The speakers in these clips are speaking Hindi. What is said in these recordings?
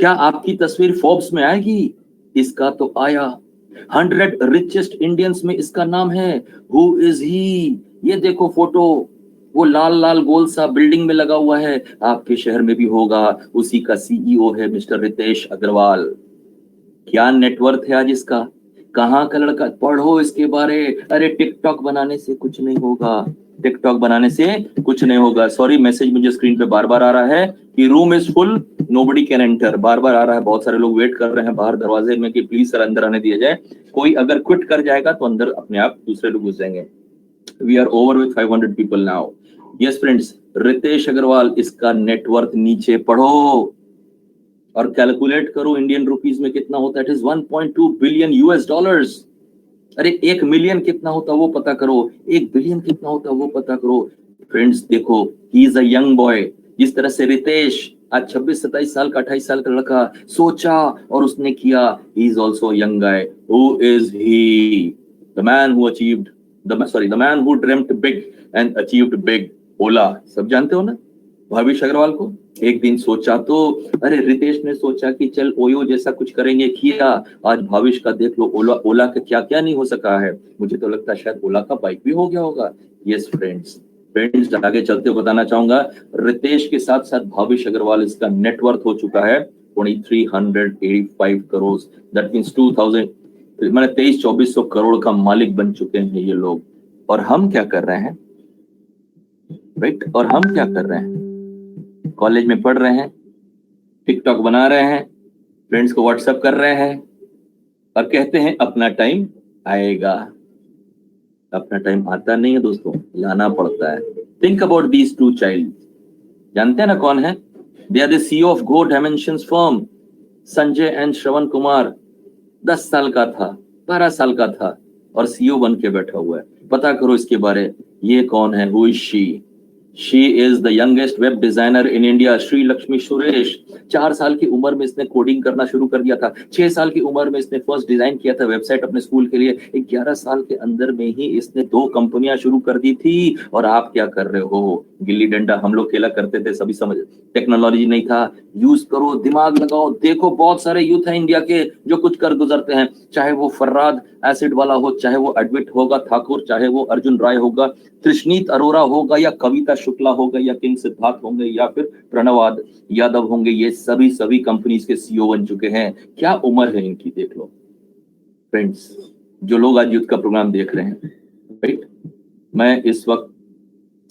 क्या आपकी तस्वीर फोर्ब्स में आएगी? इसका तो आया। 100 रिचेस्ट इंडियंस में इसका नाम है। हु इज ही? ये देखो फोटो, वो लाल लाल गोल सा बिल्डिंग में लगा हुआ है, आपके शहर में भी होगा, उसी का सीईओ है मिस्टर रितेश अग्रवाल। क्या नेटवर्थ है आज इसका, कहाँ का लड़का, पढ़ो इसके बारे। अरे टिकटॉक बनाने से कुछ नहीं होगा, टिकटॉक बनाने से कुछ नहीं होगा। सॉरी, मैसेज मुझे स्क्रीन पे बार बार आ रहा है कि room is full, nobody can enter, बार बार आ रहा है। बहुत सारे लोग वेट कर रहे हैं बाहर दरवाजे में कि प्लीज सर अंदर आने दिया जाए। कोई अगर क्विट कर जाएगा तो अंदर अपने आप दूसरे लोग घुस जाएंगे। We are over with 500 people now. Yes friends, Ritesh Agarwal, इसका नेटवर्थ नीचे पढ़ो और कैलकुलेट करो इंडियन रुपीस में कितना होता है। It is 1.2 billion US dollars. अरे 1 मिलियन कितना होता है वो पता करो, 1 बिलियन कितना होता है वो पता करो। फ्रेंड्स देखो, he is a young boy. जिस तरह से रितेश आज 26-27 साल का, 28 साल का लड़का सोचा और उसने किया, he is also young guy. Who is he? The man who achieved the man who dreamed big and achieved big. Ola, सब जानते हो ना भाविश अग्रवाल को। एक दिन सोचा तो, अरे रितेश ने सोचा कि चल ओयो जैसा कुछ करेंगे, किया। आज भाविश का देख लो, ओला का क्या क्या नहीं हो सका है। मुझे तो लगता है शायद ओला का बाइक भी हो गया होगा। यस फ्रेंड्स, आगे चलते हुए बताना चाहूंगा, रितेश के साथ साथ भाविश अग्रवाल, इसका नेटवर्थ हो चुका है 2385 करोड़। दैट मीन्स 2000, मैंने 2300-2400 करोड़ का मालिक बन चुके हैं ये लोग। और हम क्या कर रहे हैं, राइट? और हम क्या कर रहे हैं? कॉलेज में पढ़ रहे हैं, टिकटॉक बना रहे हैं, फ्रेंड्स को व्हाट्सएप कर रहे हैं और कहते हैं अपना टाइम आएगा। अपना टाइम आता नहीं है दोस्तों, लाना पड़ता है। Think about these two child. जानते हैं ना कौन है? They are the CEO of go dimensions firm, Sanjay and Shravan Kumar. 10 साल का था, 12 साल का था और सीईओ बन के बैठा हुआ है। पता करो इसके बारे। ये कौन है? Who is she? She is the youngest web designer in India, Shri Lakshmi Suresh. 4 साल की उम्र में इसने कोडिंग करना शुरू कर दिया था। 6 साल की उम्र में इसने फर्स्ट डिजाइन किया था वेबसाइट अपने स्कूल के लिए। 11 साल के अंदर में ही इसने 2 कंपनियां शुरू कर दी थी। और आप क्या कर रहे हो? गिल्ली डंडा हम लोग खेला करते थे, सभी समझ, टेक्नोलॉजी नहीं था। यूज करो, दिमाग लगाओ। देखो बहुत सारे यूथ है इंडिया के जो कुछ कर गुजरते हैं, चाहे वो फर्राद एसिड वाला हो, चाहे वो एडविट होगा ठाकुर, चाहे वो अर्जुन राय होगा, कृष्णीत अरोरा होगा, या कविता शुक्ला होगा, या किंग सिद्धार्थ होंगे, या फिर प्रणव यादव होंगे। ये सभी कंपनीज के सीईओ बन चुके हैं। क्या उम्र है इनकी, देख लो फ्रेंड्स, जो लोग आज यूथ का प्रोग्राम देख रहे हैं, राइट? मैं इस वक्त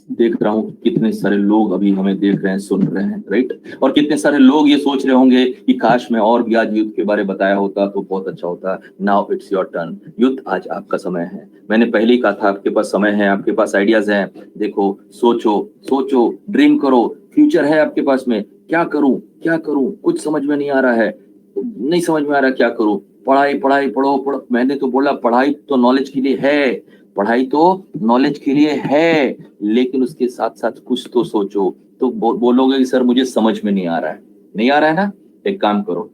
देख रहा हूँ कितने सारे लोग अभी हमें देख रहे हैं, सुन रहे हैं, राइट? और कितने सारे लोग ये सोच रहे होंगे कि काश मैं और भी आज यूथ के बारे बताया होता तो बहुत अच्छा होता। Now it's your turn. Youth, आज आपका समय है। मैंने पहले ही कहा था आपके पास समय है, आपके पास आइडियाज हैं। देखो, सोचो, ड्रीम करो, फ्यूचर है आपके पास में। क्या करूं, कुछ समझ में नहीं आ रहा है, नहीं समझ में आ रहा क्या करूं। पढ़ाई पढ़ो। मैंने तो बोला पढ़ाई तो नॉलेज के लिए है, पढ़ाई तो नॉलेज के लिए है, लेकिन उसके साथ साथ कुछ तो सोचो। तो बोलोगे कि सर मुझे समझ में नहीं आ रहा है ना? एक काम करो,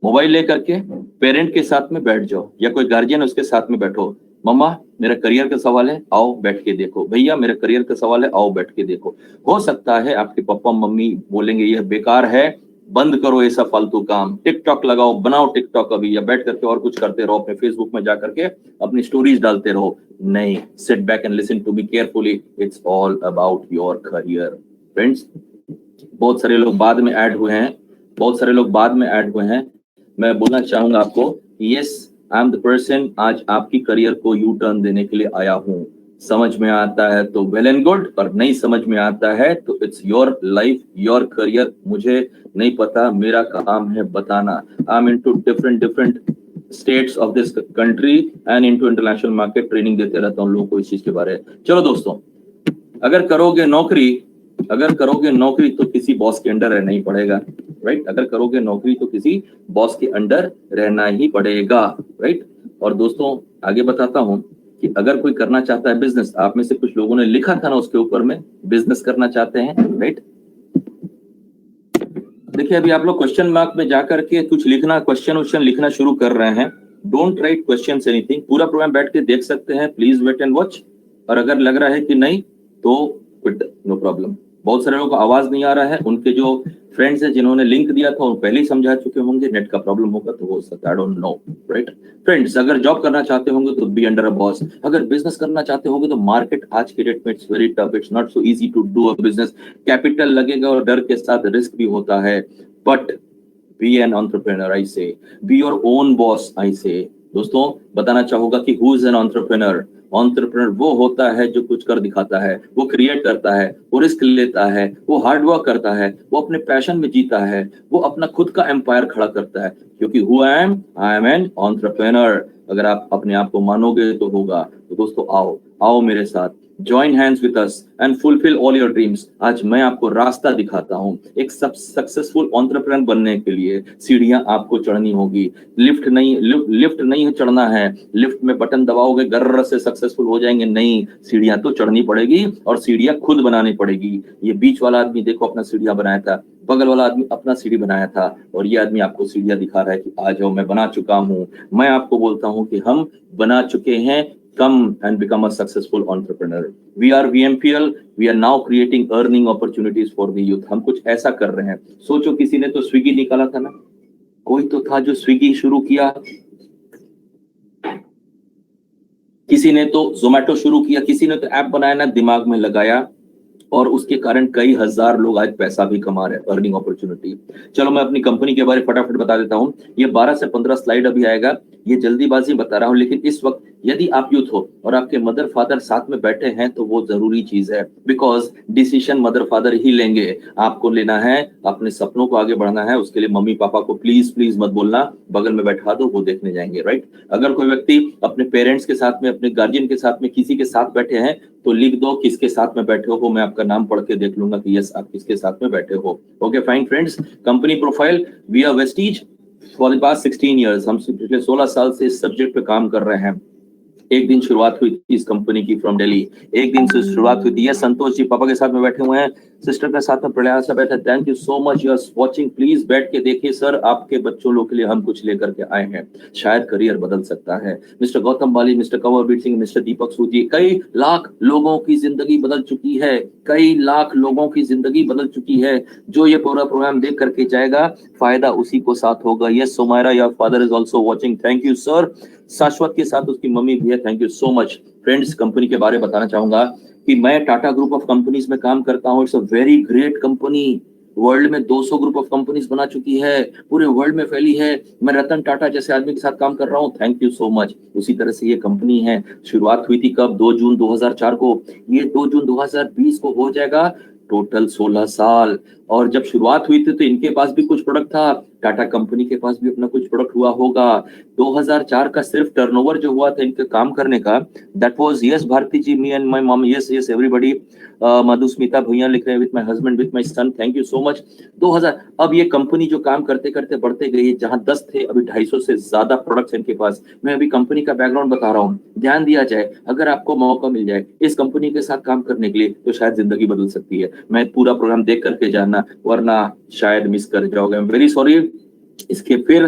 मोबाइल लेकर के पेरेंट के साथ में बैठ जाओ, या कोई गार्जियन उसके साथ में बैठो। मम्मा मेरा करियर का सवाल है, आओ बैठ के देखो। भैया मेरा करियर का सवाल है, आओ बैठ के देखो। हो सकता है आपके पापा मम्मी बोलेंगे यह बेकार है, बंद करो ऐसा फालतू काम, टिकटॉक लगाओ, बनाओ टिकटॉक अभी, या बैठ करके और कुछ करते रहो, अपने फेसबुक में जा करके अपनी स्टोरीज डालते रहो। नहीं, sit back and listen to me carefully. It's all about your career. Friends, बहुत सारे लोग बाद में ऐड हुए हैं, मैं बोलना चाहूंगा आपको, yes I am the person आज आपकी करियर को यू टर्न देने के लिए आया हूं। समझ में आता है तो वेल एंड गुड, और नहीं समझ में आता है तो it's your life, your career. मुझे नहीं पता, मेरा काम है बताना। I am into different states of this country and into international market, training देते रहता हूँ लोगों को इस चीज के बारे में। चलो दोस्तों, अगर करोगे नौकरी तो किसी बॉस के अंडर रहना ही पड़ेगा, राइट? अगर करोगे नौकरी तो किसी बॉस के अंडर रहना ही पड़ेगा, राइट? और दोस्तों आगे बताता हूं कि अगर कोई करना चाहता है बिजनेस, आप में से कुछ लोगों ने लिखा था ना उसके ऊपर में, बिजनेस करना चाहते हैं, राइट? देखिए अभी आप लोग क्वेश्चन मार्क में जाकर के कुछ लिखना, क्वेश्चन लिखना शुरू कर रहे हैं। डोंट राइट क्वेश्चंस एनीथिंग, पूरा प्रोग्राम बैठ के देख सकते हैं, प्लीज वेट एंड वॉच। और अगर लग रहा है कि नहीं तो नो प्रॉब्लम, बहुत सारे लोगों को आवाज नहीं आ रहा है, उनके जो फ्रेंड्स हैं जिन्होंने लिंक दिया था उन पहले ही समझा चुके होंगे, नेट का प्रॉब्लम होगा तो हो सकता है, I don't know, right. Friends, अगर जॉब करना चाहते होंगे तो बी अंडर अ बॉस, अगर बिजनेस करना चाहते होंगे तो मार्केट आज के डेट में it's very tough, it's not so easy to do a business, capital लगेगा और डर के साथ रिस्क भी होता है, but be an entrepreneur, I say be your own boss, I say. दोस्तों, बताना चाहूंगा कि who is an entrepreneur. Entrepreneur वो होता है जो कुछ कर दिखाता है, वो क्रिएट करता है, वो रिस्क लेता है, वो हार्ड वर्क करता है, वो अपने पैशन में जीता है, वो अपना खुद का एम्पायर खड़ा करता है, क्योंकि who I am an entrepreneur. अगर आप अपने आप को मानोगे तो होगा। तो दोस्तों, आओ आओ मेरे साथ, join hands with us and fulfil all your dreams. आज मैं आपको रास्ता दिखाता हूँ। एक सक्सेसफुल एंटरप्रेन्योर बनने के लिए सीढ़ियां आपको चढ़नी होगी, लिफ्ट नहीं चढ़ना है, लिफ्ट में बटन दबाओगे गर्र से सक्सेसफुल हो जाएंगे, नहीं, सीढ़ियां तो चढ़नी पड़ेगी और सीढ़ियां खुद बनानी पड़ेगी। ये बीच वाला आदमी देखो अपना सीढ़ियां बनाया था, बगल वाला आदमी अपना सीढ़ी बनाया था, और ये आदमी आपको सीढ़ियां दिखा रहा है कि आ जाओ मैं बना चुका हूं। मैं आपको बोलता हूं कि हम बना चुके हैं। Come and become a successful entrepreneur. We are VMPL. We are now creating earning opportunities for the youth. हम कुछ ऐसा कर रहे हैं। सोचो, किसी ने तो स्विगी निकाला था ना, कोई तो था जो स्विगी शुरू किया, किसी ने तो जोमेटो शुरू किया, किसी ने तो ऐप बनाया ना, दिमाग में लगाया, और उसके कारण कई हजार लोग आज पैसा भी कमा रहे हैं, अर्निंग अपॉर्चुनिटी। चलो मैं अपनी कंपनी के बारे में फटाफट बता देता हूं। ये 12 से 15 स्लाइड अभी आएगा, ये जल्दीबाजी बता रहा हूं, लेकिन इस वक्त यदि आप यूथ हो और आपके मदर फादर साथ में बैठे हैं तो वो जरूरी चीज है, बिकॉज डिसीजन मदर फादर ही लेंगे। आपको लेना है, अपने सपनों को आगे बढ़ाना है, उसके लिए मम्मी पापा को प्लीज प्लीज मत बोलना, बगल में बैठा दो, वो देखने जाएंगे, राइट। अगर कोई व्यक्ति अपने पेरेंट्स के साथ में, अपने गार्जियन के साथ में, किसी के साथ बैठे हैं तो लिख दो किसके साथ में बैठे हो, मैं आपका नाम पढ़ के देख लूंगा कि यस आप किसके साथ में बैठे हो। Okay fine friends, company profile, we are Vestige for the past 16 years, हम पिछले 16 साल से इस सब्जेक्ट पे काम कर रहे हैं। एक दिन शुरुआत हुई थी इस कंपनी की फ्रॉम दिल्ली, एक दिन से शुरुआत हुई थी। ये संतोष जी पापा के साथ में बैठे हुए हैं, सिस्टर के साथ में प्रयास से बैठे, thank you so much, you are watching, please बैठ के देखिए सर, आपके बच्चों लोग के लिए हम कुछ लेकर के आए हैं, शायद करियर बदल सकता है। मिस्टर गौतम बाली, मिस्टर कंवरवीर सिंह, मिस्टर दीपक सूद जी, कई लाख लोगों की जिंदगी बदल चुकी है, कई लाख लोगों की जिंदगी बदल चुकी है। जो ये पूरा प्रोग्राम देख करके जाएगा, फायदा उसी को साथ होगा। Yes Sumaira, your father is also watching, thank you sir. शाश्वत के साथ उसकी मम्मी भी है, thank you so much. Friends, company के बारे में बताना चाहूंगा कि मैं टाटा ग्रुप ऑफ कंपनीज में काम करता हूँ। It's a very great company, world में 200 ग्रुप ऑफ कंपनीज बना चुकी है, पूरे वर्ल्ड में फैली है। मैं रतन टाटा जैसे आदमी के साथ काम कर रहा हूँ, थैंक यू सो मच। उसी तरह से ये कंपनी है, शुरुआत हुई थी कब, 2 जून 2004 को, ये 2 जून 2020 को हो जाएगा टोटल 16 साल। और जब शुरुआत हुई थी तो इनके पास भी कुछ प्रोडक्ट था, टाटा कंपनी के पास भी अपना कुछ प्रोडक्ट हुआ होगा। 2004 का सिर्फ टर्नओवर जो हुआ था इनके काम करने का, that was, yes Bharti ji, me and my mom, yes yes everybody, Madhusmita भैया लिख रहे हैं, with my husband, with my son, thank you so much. 2000, अब ये कंपनी जो काम करते करते बढ़ते गई, जहां 10 थे अभी 250 से ज्यादा प्रोडक्ट्स इनके पास। मैं अभी कंपनी का बैकग्राउंड बता रहा हूँ, ध्यान दिया जाए, अगर आपको मौका मिल जाए इस कंपनी के साथ काम करने के लिए तो शायद जिंदगी बदल सकती है। मैं पूरा प्रोग्राम देख करके जानना, वरना शायद मिस कर जाओगे, आई एम वेरी सॉरी। इसके फिर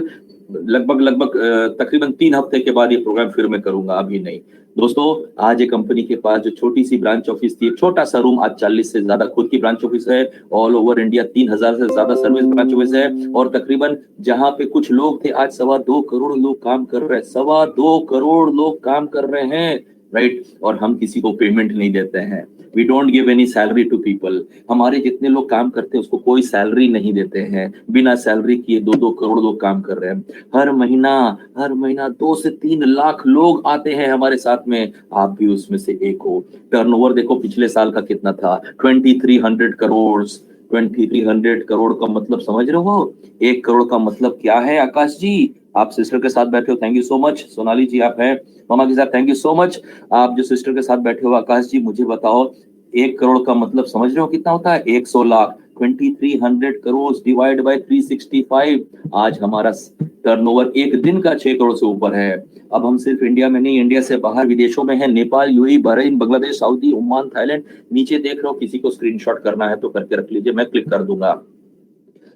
लगभग तकरीबन 3 हफ्ते के बाद ये प्रोग्राम फिर मैं करूंगा, अभी नहीं। दोस्तों, आज ये कंपनी के पास जो छोटी सी ब्रांच ऑफिस थी, छोटा सा रूम, आज 40 से ज्यादा खुद की ब्रांच ऑफिस है। ऑल ओवर इंडिया 3000 से ज्यादा सर्विस ब्रांच ऑफिस है, और तकरीबन जहां पे कुछ लोग थे आज 2.25 करोड़ लोग काम कर रहे हैं, 2.25 करोड़ लोग काम कर रहे हैं, राइट। और हम किसी को पेमेंट नहीं देते हैं, we don't give any salary to people. हमारे जितने लोग काम करते हैं उसको कोई सैलरी नहीं देते हैं, बिना सैलरी किए 2-2 करोड़ लोग काम कर रहे हैं। हर महीना 2 से 3 लाख लोग आते हैं हमारे साथ में, आप भी उसमें से एक हो। टर्नओवर देखो पिछले साल का कितना था, 2300 करोड़। 2300 करोड़ का मतलब समझ रहे हो, 1 करोड़ का मतलब क्या है। आकाश जी, आप सिस्टर के साथ बैठे हो, thank you so much. Sonali ji आप हैं मामा के साथ, थैंक यू सो मच। आप जो सिस्टर के साथ बैठे हो, आकाश जी मुझे बताओ, 1 करोड़ का मतलब समझ रहे हो कितना होता है, 100 लाख। 2300 crore divide by 365। आज हमारा टर्नओवर एक दिन का 6 करोड़ से ऊपर है। अब हम सिर्फ इंडिया में नहीं, इंडिया से बाहर विदेशों में है, Nepal, UAE, Bahrain, Bangladesh, Saudi, Oman, Thailand. नीचे देख रहे हो, किसी को स्क्रीनशॉट करना है तो करके रख लीजिए, मैं क्लिक कर दूंगा।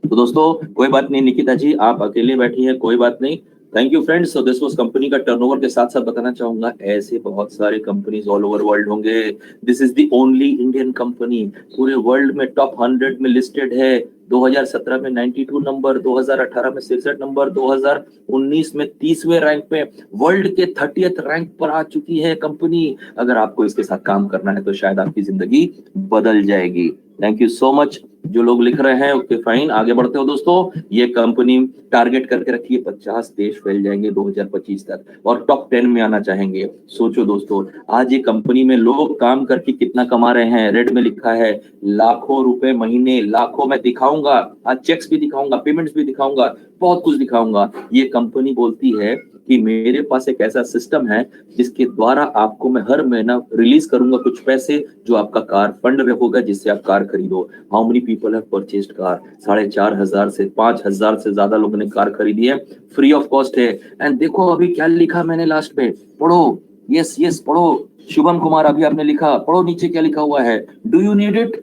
तो दोस्तों, कोई बात नहीं निकिता जी, आप अकेले बैठी हैं, कोई बात नहीं, thank you friends. So this was company का टर्नओवर के साथ साथ बताना चाहूंगा ऐसे बहुत सारे कंपनीज ऑल ओवर वर्ल्ड होंगे। This is the only Indian company, पूरे वर्ल्ड में टॉप 100 में लिस्टेड है। 2017 में 92 नंबर, 2018 में 66 नंबर, 2019 में 30वें रैंक पे, वर्ल्ड के 30th रैंक पर आ चुकी है कंपनी। अगर आपको इसके साथ काम करना है तो शायद आपकी जिंदगी बदल जाएगी। Thank you so much. जो लोग लिख रहे हैं ओके फाइन, आगे बढ़ते हो दोस्तों। ये कंपनी टारगेट करके रखिए 50 देश फैल जाएंगे 2025 तक और टॉप 10 में आना चाहेंगे। सोचो दोस्तों, आज ये कंपनी में लोग काम करके कितना कमा रहे हैं। रेड में लिखा है लाखों रुपए महीने, लाखों में दिखाऊंगा, आज चेक्स भी दिखाऊंगा, पेमेंट्स भी दिखाऊंगा, बहुत कुछ दिखाऊंगा। ये कंपनी बोलती है कि मेरे पास एक ऐसा सिस्टम है जिसके द्वारा आपको मैं हर महीना रिलीज करूंगा कुछ पैसे जो आपका कार फंड होगा, जिससे आप कार खरीदो। How many people have purchased car? 4,500 से 5,000 से ज्यादा लोगों ने कार खरीदी है, फ्री ऑफ कॉस्ट है। एंड देखो अभी क्या लिखा मैंने लास्ट पे, पढ़ो, यस यस पढ़ो। शुभम कुमार अभी आपने लिखा, पढ़ो नीचे क्या लिखा हुआ है। Do you need it?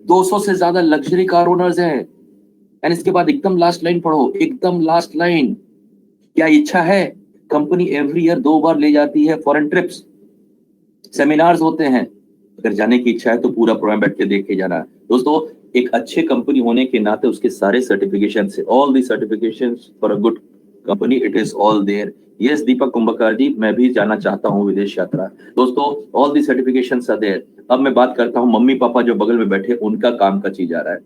200 से ज्यादा लग्जरी कार ओनर्स हैं। एंड इसके बाद एकदम लास्ट लाइन पढ़ो, एकदम लास्ट लाइन, क्या इच्छा है? कंपनी एवरी ईयर 2 बार ले जाती है फॉरेन ट्रिप्स, सेमिनार्स होते हैं। अगर जाने की इच्छा है तो पूरा प्रोग्राम बैठ के देख के जाना है दोस्तों। एक अच्छे कंपनी होने के नाते उसके सारे सर्टिफिकेशन से, all the certification for a good company, it is all there. Yes Deepak Kumbhkar ji, मैं भी जाना चाहता हूँ विदेश यात्रा। दोस्तों all the certification are there. अब मैं बात करता हूँ मम्मी पापा जो बगल में बैठे, उनका काम का चीज आ रहा है।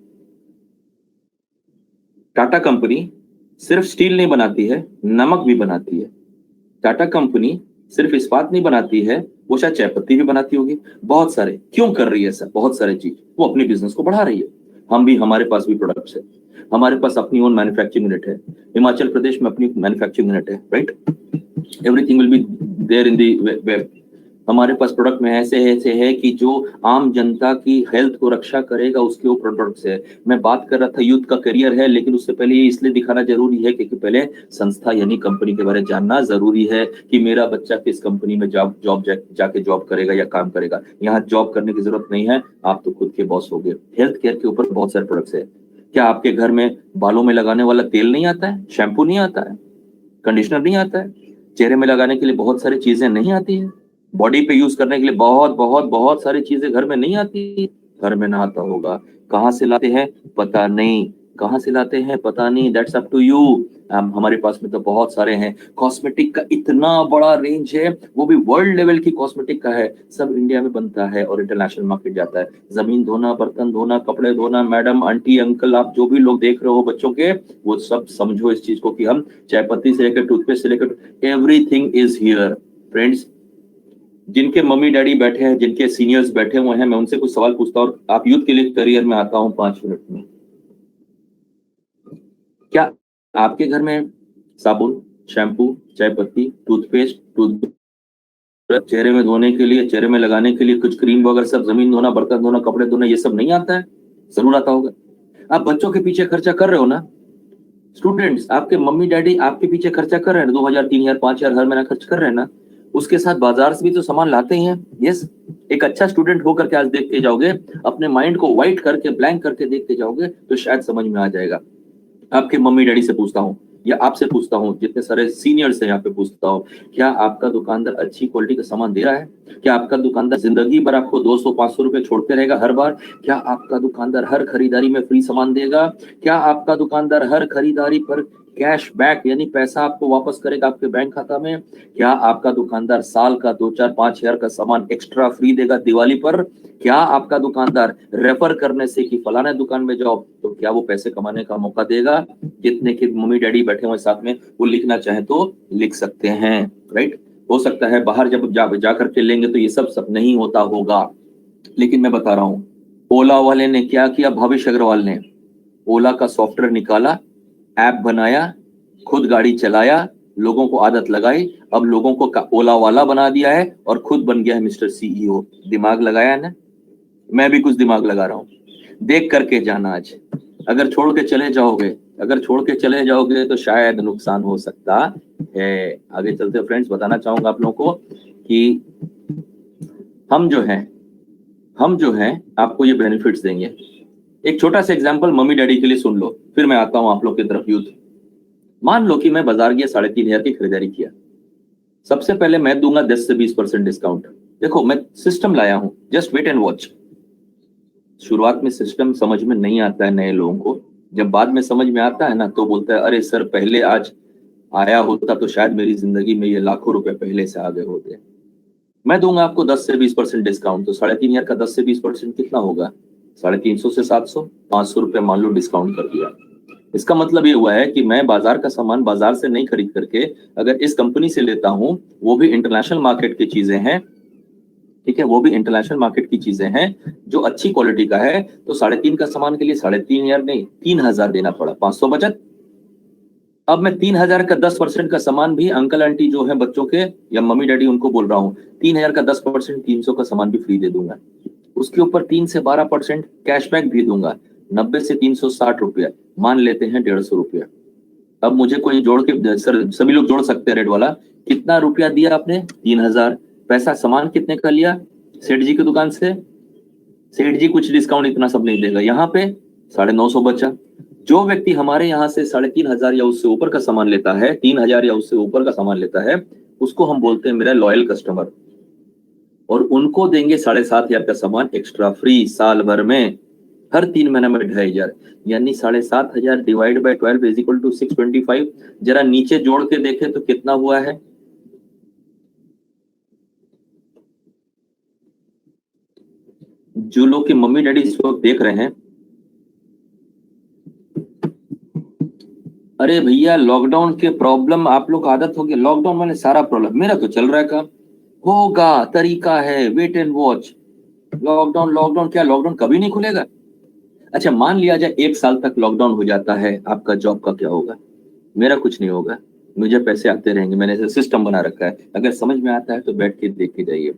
टाटा कंपनी सिर्फ स्टील नहीं बनाती है, नमक भी बनाती है। टाटा कंपनी सिर्फ इस्पात नहीं बनाती है, वो शायद चाय पत्ती भी बनाती होगी। बहुत सारे, क्यों कर रही है सर? बहुत सारे चीज वो अपनी बिजनेस को बढ़ा रही है। हम भी, हमारे पास भी प्रोडक्ट्स है, हमारे पास अपनी ओन मैन्युफैक्चरिंग यूनिट है, हिमाचल प्रदेश में अपनी मैन्युफैक्चरिंग यूनिट है, right. Everything will be there in the web. हमारे पास प्रोडक्ट में ऐसे है कि जो आम जनता की हेल्थ को रक्षा करेगा, उसके वो प्रोडक्ट्स है। मैं बात कर रहा था यूथ का करियर है, लेकिन उससे पहले ये इसलिए दिखाना जरूरी है क्योंकि पहले संस्था यानी कंपनी के बारे में जानना जरूरी है कि मेरा बच्चा किस कंपनी में जाके जॉब करेगा या काम करेगा। यहाँ जॉब करने की जरूरत नहीं है, आप तो खुद के बॉस हो गए। हेल्थ केयर के ऊपर बहुत सारे प्रोडक्ट्स है। क्या आपके घर में बालों में लगाने वाला तेल नहीं आता है, शैम्पू नहीं आता है, कंडीशनर नहीं आता है, चेहरे में लगाने के लिए बहुत सारी चीजें नहीं आती है, बॉडी पे यूज करने के लिए बहुत बहुत बहुत सारी चीजें घर में नहीं आती? घर में ना आता होगा, कहाँ से लाते हैं पता नहीं, कहाँ से लाते हैं पता नहीं, दैट्स अप टू यू। हमारे पास में तो बहुत सारे हैं। कॉस्मेटिक का इतना बड़ा रेंज है, वो भी वर्ल्ड लेवल की कॉस्मेटिक का है, सब इंडिया में बनता है और इंटरनेशनल मार्केट जाता है। जमीन धोना, बर्तन धोना, कपड़े धोना, मैडम, आंटी, अंकल, आप जो भी लोग देख रहे हो बच्चों के, वो सब समझो इस चीज को कि हम चाय पत्ती से लेकर टूथपेस्ट से लेकर एवरीथिंग इज हियर फ्रेंड्स। जिनके मम्मी डैडी बैठे हैं, जिनके सीनियर्स बैठे हुए हैं, मैं उनसे कुछ सवाल पूछता हूँ। आप यूथ के लिए करियर में आता हूँ 5 मिनट में। क्या आपके घर में साबुन, शैम्पू, चाय पत्ती, टूथपेस्ट, चेहरे में धोने के लिए, चेहरे में लगाने के लिए कुछ क्रीम वगैरह सब, जमीन धोना, बर्तन धोना, कपड़े धोना, ये सब नहीं आता है? जरूर आता होगा। आप बच्चों के पीछे खर्चा कर रहे हो ना? स्टूडेंट्स, आपके मम्मी डैडी आपके पीछे खर्चा कर रहे हैं, 2,000 3,000 5,000 हर महीना खर्च कर रहे हैं ना? उसके साथ बाजार से भी तो सामान लाते ही हैं। यस, एक अच्छा स्टूडेंट होकर के आज देखते जाओगे, अपने माइंड को व्हाइट करके, ब्लैंक करके देखते जाओगे तो शायद समझ में आ जाएगा। आपके मम्मी डैडी से पूछता हूँ या आपसे पूछता हूँ, जितने सारे सीनियर्स हैं यहाँ पे पूछता हूँ, क्या आपका दुकानदार अच्छी क्वालिटी का सामान दे रहा है? क्या आपका दुकानदार जिंदगी भर आपको 200-500 रुपए छोड़ते रहेगा हर बार? क्या आपका दुकानदार हर खरीदारी में फ्री सामान देगा? क्या आपका दुकानदार हर खरीदारी पर कैश बैक यानी पैसा आपको वापस करेगा आपके बैंक खाता में? क्या आपका दुकानदार साल का 2-4-5 हजार का सामान एक्स्ट्रा फ्री देगा दिवाली पर? क्या आपका दुकानदार रेफर करने से कि फलाने दुकान में जाओ तो क्या वो पैसे कमाने का मौका देगा? कितने के मम्मी डैडी बैठे हुए साथ में, वो लिखना चाहे तो लिख सकते हैं, राइट। हो सकता है बाहर जब जा करके लेंगे तो ये सब नहीं होता होगा, लेकिन मैं बता रहा हूँ ओला वाले ने क्या किया, भविष्य अग्रवाल ने ओला का सॉफ्टवेयर निकाला, ऐप बनाया, खुद गाड़ी चलाया, लोगों को आदत लगाई, अब लोगों को ओला वाला बना दिया है और खुद बन गया है मिस्टर सीईओ। दिमाग लगाया है ना? मैं भी कुछ दिमाग लगा रहा हूँ, देख करके जाना। आज अगर छोड़ के चले जाओगे तो शायद नुकसान हो सकता है। आगे चलते फ्रेंड्स, बताना चाहूंगा आप लोगों को कि हम जो हैं आपको ये बेनिफिट्स देंगे। एक छोटा सा एग्जांपल मम्मी डैडी के लिए सुन लो, फिर मैं आता हूं आप लोग की तरफ यूथ। मान लो कि मैं बाजार गया 3,500 की खरीदारी किया, सबसे पहले मैं दूंगा 10 से 20% डिस्काउंट। देखो मैं सिस्टम लाया हूं, जस्ट वेट एंड वॉच। शुरुआत में सिस्टम समझ में नहीं आता है नए लोगों को, जब बाद में समझ में आता है ना तो बोलता है अरे सर पहले आज आया होता तो शायद मेरी जिंदगी में ये लाखों रुपए पहले से आ गए होते। मैं दूंगा आपको 10 से 20% डिस्काउंट, तो 3,500 का 10 से 20% कितना होगा? 350 से 700, 500 रुपए मान लो डिस्काउंट कर दिया। इसका मतलब ये हुआ है कि मैं बाजार का सामान बाजार से नहीं खरीद करके अगर इस कंपनी से लेता हूं, वो भी इंटरनेशनल मार्केट की चीजें हैं, ठीक है, वो भी इंटरनेशनल मार्केट की चीजें हैं जो अच्छी क्वालिटी का है, तो 3,500 का सामान के लिए 3,500 नहीं 3,000 देना पड़ा, 500 बचत। अब मैं 3,000 का 10% का सामान भी अंकल आंटी जो है बच्चों के या मम्मी डैडी उनको बोल रहा हूँ, 3,000 का 10% 300 का सामान भी फ्री दे दूंगा। उसके ऊपर 3 से 12% कैशबैक भी दूंगा, 90 से 360 रुपया, मान लेते हैं 150 रुपया। अब मुझे कोई जोड़ के, सर सभी लोग जोड़ सकते हैं रेट वाला, कितना रुपया दिया आपने? 3,000। पैसा सामान कितने का लिया सेठ जी की दुकान से? सेठ जी कुछ डिस्काउंट इतना सब नहीं देगा, यहाँ पे 950 बचा। जो व्यक्ति हमारे यहाँ से 3,500 या उससे ऊपर का सामान लेता है, 3,000 या उससे ऊपर का सामान लेता है, उसको हम बोलते हैं मेरा लॉयल कस्टमर, और उनको देंगे 7,500 का सामान एक्स्ट्रा फ्री साल भर में, हर 3 महीने में 2,500, यानी 7,500 divide by 12 is equal to 625। जरा नीचे जोड़ के देखें तो कितना हुआ है? जो लोग की मम्मी डैडी इस वक्त देख रहे हैं, अरे भैया लॉकडाउन के प्रॉब्लम आप लोग को आदत हो गई, लॉकडाउन मैंने सारा प्रॉब्लम, मेरा तो चल रहा है काम, होगा तरीका है, wait and watch. Lockdown lockdown क्या, लॉकडाउन कभी नहीं खुलेगा? अच्छा मान लिया जाए 1 साल तक लॉकडाउन हो जाता है, आपका जॉब का क्या होगा? मेरा कुछ नहीं होगा, मुझे पैसे आते रहेंगे, मैंने सिस्टम बना रखा है, अगर समझ में आता है तो बैठ के देख के जाइए।